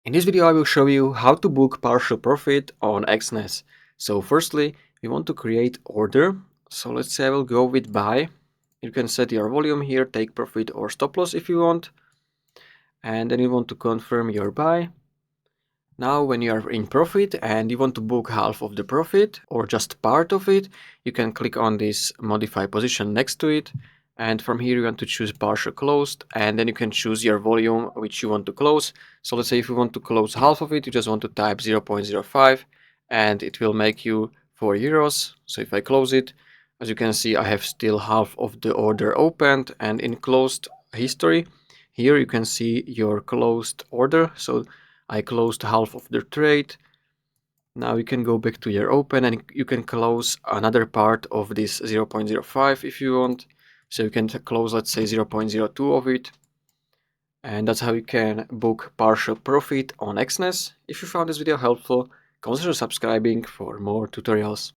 In this video I will show you how to book partial profit on Exness. So firstly, we want to create order. So let's say I will go with buy. You can set your volume here, take profit or stop loss if you want. And then you want to confirm your buy. Now when you are in profit and you want to book half of the profit or just part of it, you can click on this modify position next to it. And from here you want to choose partial closed, and then you can choose your volume which you want to close. So let's say if you want to close half of it, you just want to type 0.05 and it will make you 4 euros. So if I close it, as you can see, I have still half of the order opened, and in closed history, here you can see your closed order. So I closed half of the trade. Now you can go back to your open and you can close another part of this 0.05 if you want. So you can close, let's say, 0.02 of it. And that's how you can book partial profit on Exness. If you found this video helpful, consider subscribing for more tutorials.